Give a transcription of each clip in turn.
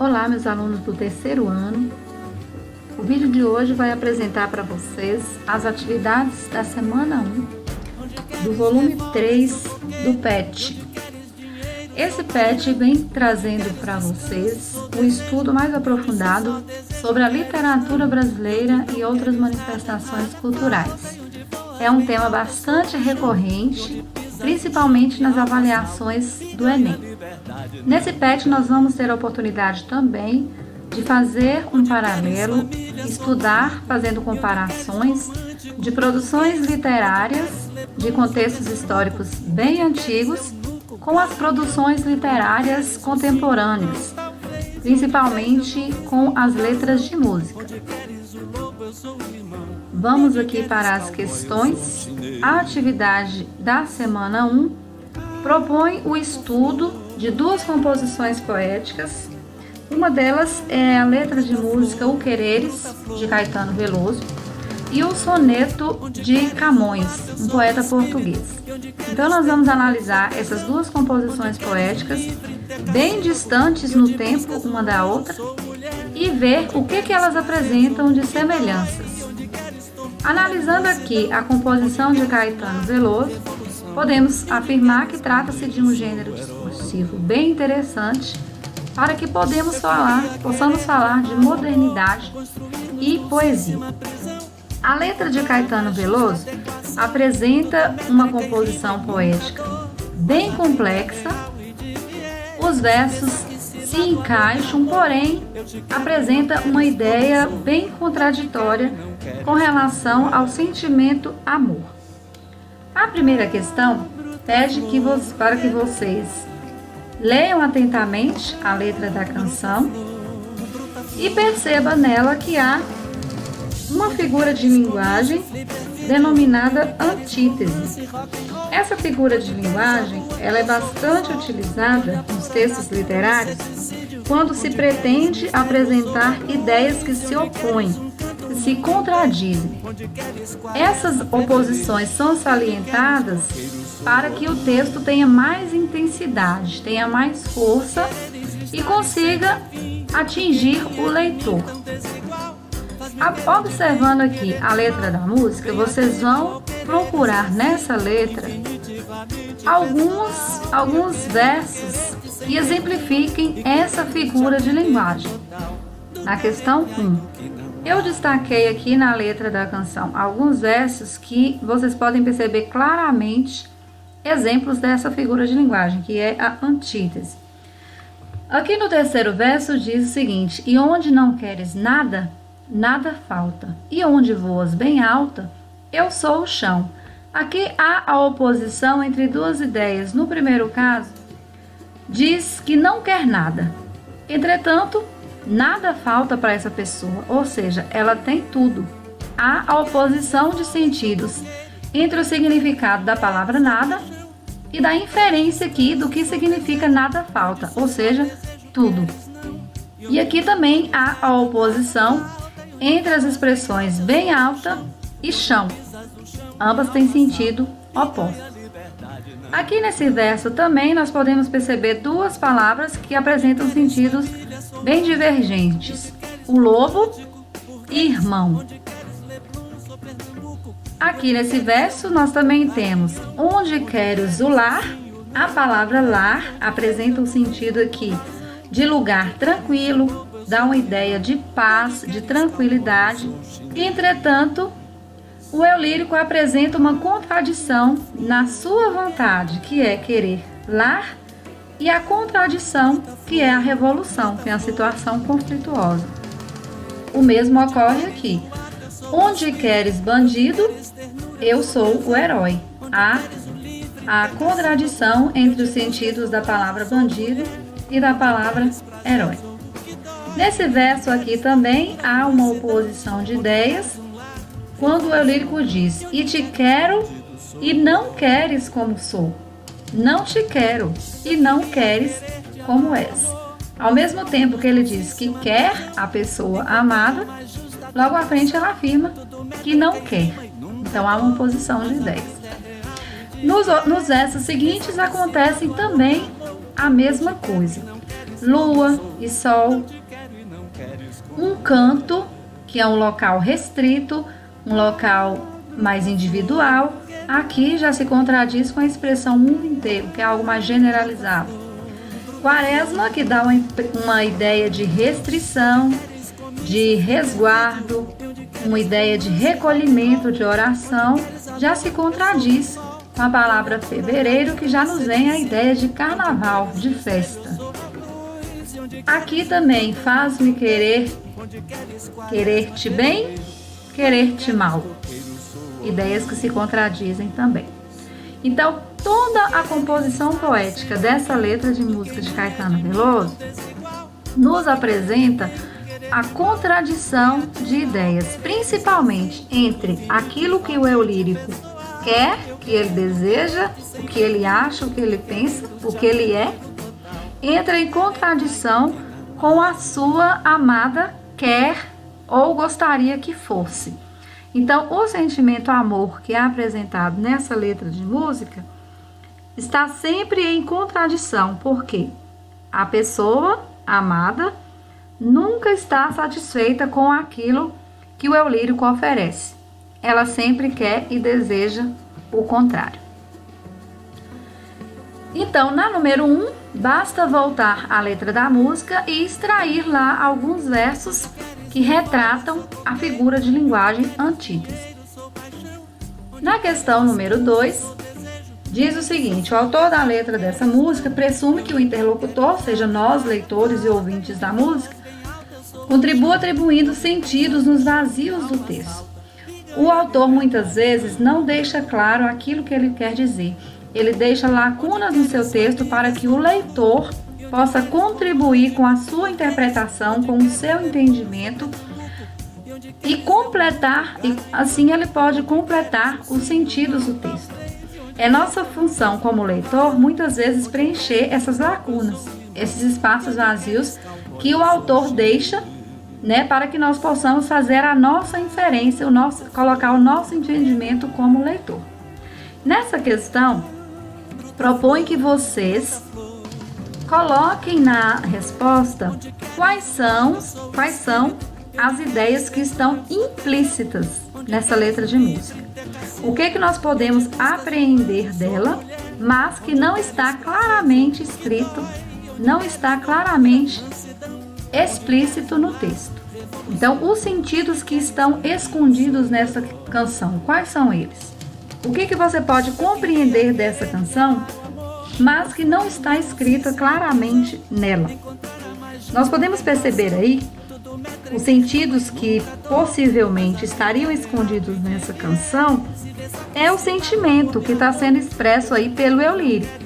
Olá, meus alunos do terceiro ano. O vídeo de hoje vai apresentar para vocês as atividades da semana 1 do volume 3 do PET. Esse PET vem trazendo para vocês um estudo mais aprofundado sobre a literatura brasileira e outras manifestações culturais. É um tema bastante recorrente, principalmente nas avaliações do Enem. Nesse PET nós vamos ter a oportunidade também de fazer um paralelo, estudar fazendo comparações de produções literárias de contextos históricos bem antigos com as produções literárias contemporâneas, principalmente com as letras de música. Vamos aqui para as questões. A atividade da semana 1 propõe o estudo de duas composições poéticas. Uma delas é a letra de música O Quereres, de Caetano Veloso, e o soneto de Camões, um poeta português. Então nós vamos analisar essas duas composições poéticas, bem distantes no tempo uma da outra, e ver o que elas apresentam de semelhanças. Analisando aqui a composição de Caetano Veloso, podemos afirmar que trata-se de um gênero discursivo bem interessante para que possamos falar de modernidade e poesia. A letra de Caetano Veloso apresenta uma composição poética bem complexa. Os versos se encaixam, porém apresenta uma ideia bem contraditória com relação ao sentimento amor. A primeira questão pede para que vocês leiam atentamente a letra da canção e perceba nela que há uma figura de linguagem denominada antítese. Essa figura de linguagem ela é bastante utilizada nos textos literários quando se pretende apresentar ideias que se opõem, que se contradizem. Essas oposições são salientadas para que o texto tenha mais intensidade, tenha mais força e consiga atingir o leitor. Observando aqui a letra da música, vocês vão procurar nessa letra alguns versos que exemplifiquem essa figura de linguagem. Na questão 1, eu destaquei aqui na letra da canção alguns versos que vocês podem perceber claramente exemplos dessa figura de linguagem, que é a antítese. Aqui no terceiro verso diz o seguinte: e onde não queres nada, nada falta, e onde voas bem alta, eu sou o chão. Aqui há a oposição entre duas ideias. No primeiro caso, diz que não quer nada. Entretanto, nada falta para essa pessoa, ou seja, ela tem tudo. Há a oposição de sentidos entre o significado da palavra nada e da inferência aqui do que significa nada falta, ou seja, tudo. E aqui também há a oposição entre as expressões bem alta e chão. Ambas têm sentido oposto. Aqui nesse verso também nós podemos perceber duas palavras que apresentam sentidos bem divergentes: o lobo e irmão. Aqui nesse verso nós também temos onde queres o lar. A palavra lar apresenta o sentido aqui de lugar tranquilo, dá uma ideia de paz, de tranquilidade. Entretanto, o eu lírico apresenta uma contradição na sua vontade, que é querer lar, e a contradição, que é a revolução, que é a situação conflituosa. O mesmo ocorre aqui. Onde queres bandido, eu sou o herói. Há a contradição entre os sentidos da palavra bandido e da palavra herói. Nesse verso aqui também há uma oposição de ideias, quando o eu lírico diz: e te quero e não queres como sou. Não te quero e não queres como és. Ao mesmo tempo que ele diz que quer a pessoa amada, logo à frente ela afirma que não quer. Então há uma oposição de ideias. Nos versos seguintes acontece também a mesma coisa. lua e sol. Um canto, que é um local restrito, um local mais individual, aqui já se contradiz com a expressão mundo inteiro, que é algo mais generalizado. Quaresma, que dá uma ideia de restrição, de resguardo, uma ideia de recolhimento, de oração, já se contradiz com a palavra fevereiro, que já nos vem a ideia de carnaval, de festa. Aqui também, faz-me querer-te bem, querer-te mal. Ideias que se contradizem também. Então, toda a composição poética dessa letra de música de Caetano Veloso nos apresenta a contradição de ideias, principalmente entre aquilo que o eu lírico quer, que ele deseja, o que ele acha, o que ele pensa, o que ele é, entra em contradição com a sua amada quer ou gostaria que fosse. Então, o sentimento amor que é apresentado nessa letra de música está sempre em contradição, porque a pessoa amada nunca está satisfeita com aquilo que o eu lírico oferece. Ela sempre quer e deseja o contrário. Então, na número 1, basta voltar à letra da música e extrair lá alguns versos que retratam a figura de linguagem antítese. Na questão número 2, diz o seguinte: o autor da letra dessa música presume que o interlocutor, seja nós, leitores e ouvintes da música, contribua atribuindo sentidos nos vazios do texto. O autor muitas vezes não deixa claro aquilo que ele quer dizer. Ele deixa lacunas no seu texto para que o leitor possa contribuir com a sua interpretação, com o seu entendimento e completar, e assim ele pode completar os sentidos do texto. É nossa função como leitor muitas vezes preencher essas lacunas, esses espaços vazios que o autor deixa, para que nós possamos fazer a nossa inferência, colocar o nosso entendimento como leitor. Nessa questão, propõe que vocês coloquem na resposta quais são as ideias que estão implícitas nessa letra de música. O que nós podemos apreender dela, mas que não está claramente escrito, não está claramente explícito no texto. Então, os sentidos que estão escondidos nessa canção, quais são eles? O que você pode compreender dessa canção, mas que não está escrita claramente nela? Nós podemos perceber aí os sentidos que possivelmente estariam escondidos nessa canção é o sentimento que está sendo expresso aí pelo eu lírico.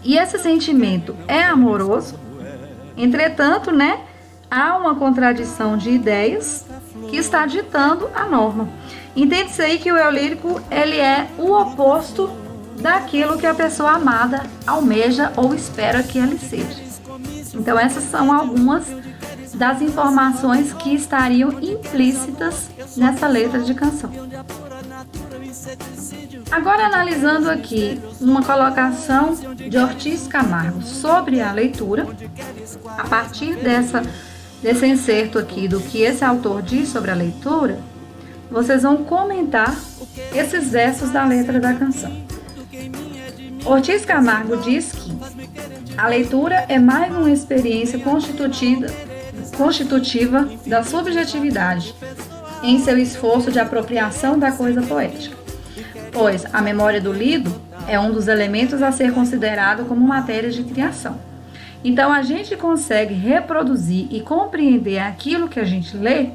E esse sentimento é amoroso, entretanto, há uma contradição de ideias que está ditando a norma. Entende-se aí que o eu lírico, ele é o oposto daquilo que a pessoa amada almeja ou espera que ele seja. Então, essas são algumas das informações que estariam implícitas nessa letra de canção. Agora, analisando aqui uma colocação de Ortiz Camargo sobre a leitura, a partir desse inserto aqui do que esse autor diz sobre a leitura, vocês vão comentar esses versos da letra da canção. Ortiz Camargo diz que a leitura é mais uma experiência constitutiva da subjetividade em seu esforço de apropriação da coisa poética, pois a memória do lido é um dos elementos a ser considerado como matéria de criação. Então, a gente consegue reproduzir e compreender aquilo que a gente lê,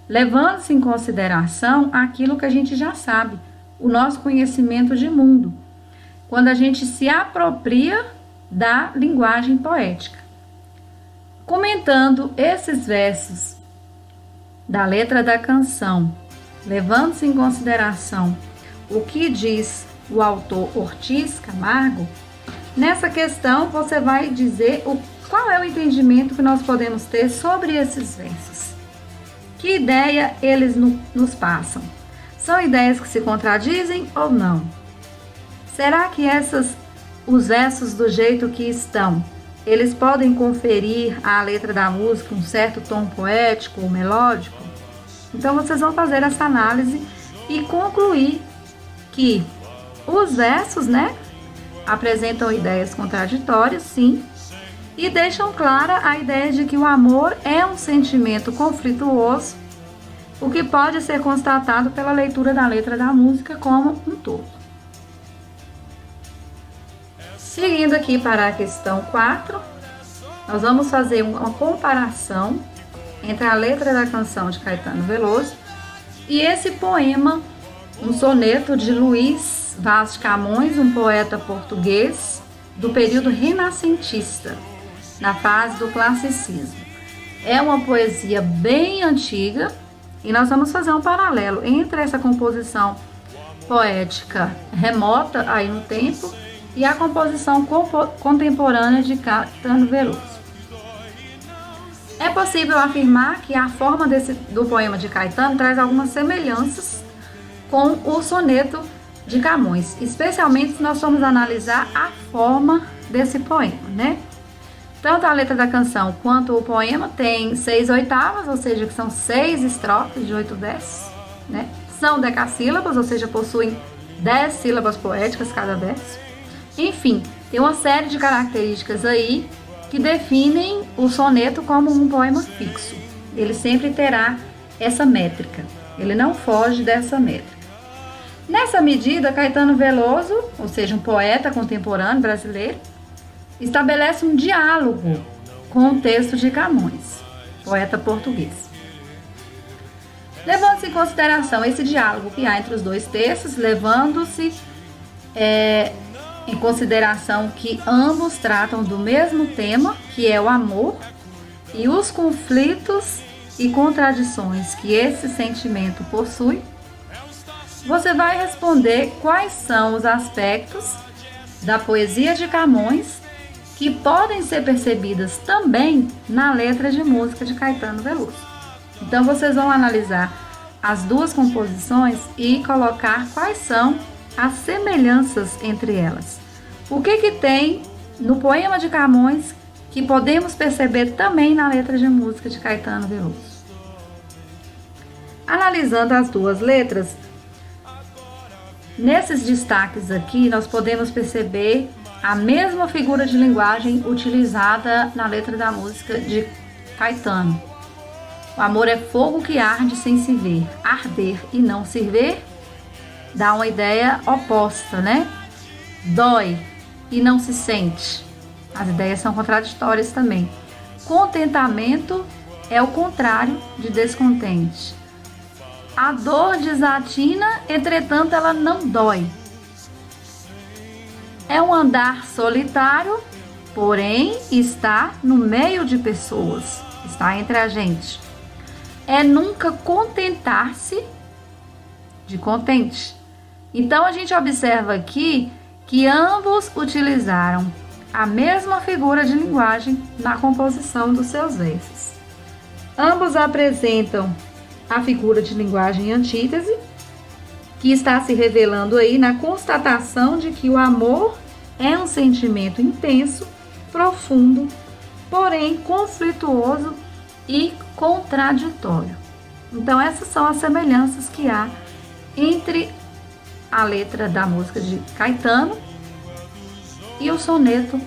levando-se em consideração aquilo que a gente já sabe, o nosso conhecimento de mundo, quando a gente se apropria da linguagem poética. Comentando esses versos da letra da canção, levando-se em consideração o que diz o autor Ortiz Camargo, nessa questão você vai dizer qual é o entendimento que nós podemos ter sobre esses versos. Que ideia eles nos passam? São ideias que se contradizem ou não? Será que os versos do jeito que estão eles podem conferir à letra da música um certo tom poético ou melódico? Então vocês vão fazer essa análise e concluir que os versos, né, apresentam ideias contraditórias, sim, e deixam clara a ideia de que o amor é um sentimento conflituoso, o que pode ser constatado pela leitura da letra da música como um todo. Seguindo aqui para a questão 4, nós vamos fazer uma comparação entre a letra da canção de Caetano Veloso e esse poema, um soneto de Luís Vaz de Camões, um poeta português do período renascentista, na fase do classicismo. É uma poesia bem antiga e nós vamos fazer um paralelo entre essa composição poética remota aí no tempo e a composição contemporânea de Caetano Veloso. É possível afirmar que a forma do poema de Caetano traz algumas semelhanças com o soneto de Camões, especialmente se nós formos analisar a forma desse poema, né? Tanto a letra da canção quanto o poema tem 6 oitavas, ou seja, que são 6 estrofes de 8 versos, né? São decassílabas, ou seja, possuem 10 sílabas poéticas cada verso. Enfim, tem uma série de características aí que definem o soneto como um poema fixo. Ele sempre terá essa métrica, ele não foge dessa métrica. Nessa medida, Caetano Veloso, ou seja, um poeta contemporâneo brasileiro, estabelece um diálogo com o texto de Camões, poeta português. Levando-se em consideração esse diálogo que há entre os dois textos, levando-se em consideração que ambos tratam do mesmo tema, que é o amor, e os conflitos e contradições que esse sentimento possui, você vai responder quais são os aspectos da poesia de Camões que podem ser percebidas também na letra de música de Caetano Veloso. Então vocês vão analisar as duas composições e colocar quais são as semelhanças entre elas. O que tem no poema de Camões que podemos perceber também na letra de música de Caetano Veloso? Analisando as duas letras, nesses destaques aqui nós podemos perceber a mesma figura de linguagem utilizada na letra da música de Caetano. O amor é fogo que arde sem se ver. Arder e não se ver dá uma ideia oposta, né? Dói e não se sente. As ideias são contraditórias também. Contentamento é o contrário de descontente. A dor desatina, entretanto ela não dói. É um andar solitário, porém está no meio de pessoas, está entre a gente. É nunca contentar-se de contente. Então a gente observa aqui que ambos utilizaram a mesma figura de linguagem na composição dos seus versos. Ambos apresentam a figura de linguagem antítese, que está se revelando aí na constatação de que o amor é um sentimento intenso, profundo, porém conflituoso e contraditório. Então essas são as semelhanças que há entre a letra da música de Caetano e o soneto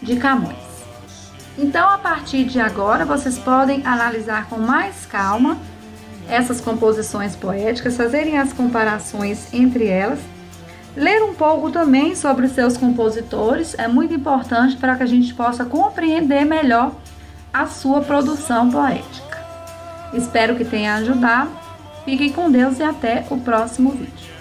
de Camões. Então, a partir de agora, vocês podem analisar com mais calma essas composições poéticas, fazerem as comparações entre elas, ler um pouco também sobre os seus compositores, é muito importante para que a gente possa compreender melhor a sua produção poética. Espero que tenha ajudado. Fiquem com Deus e até o próximo vídeo.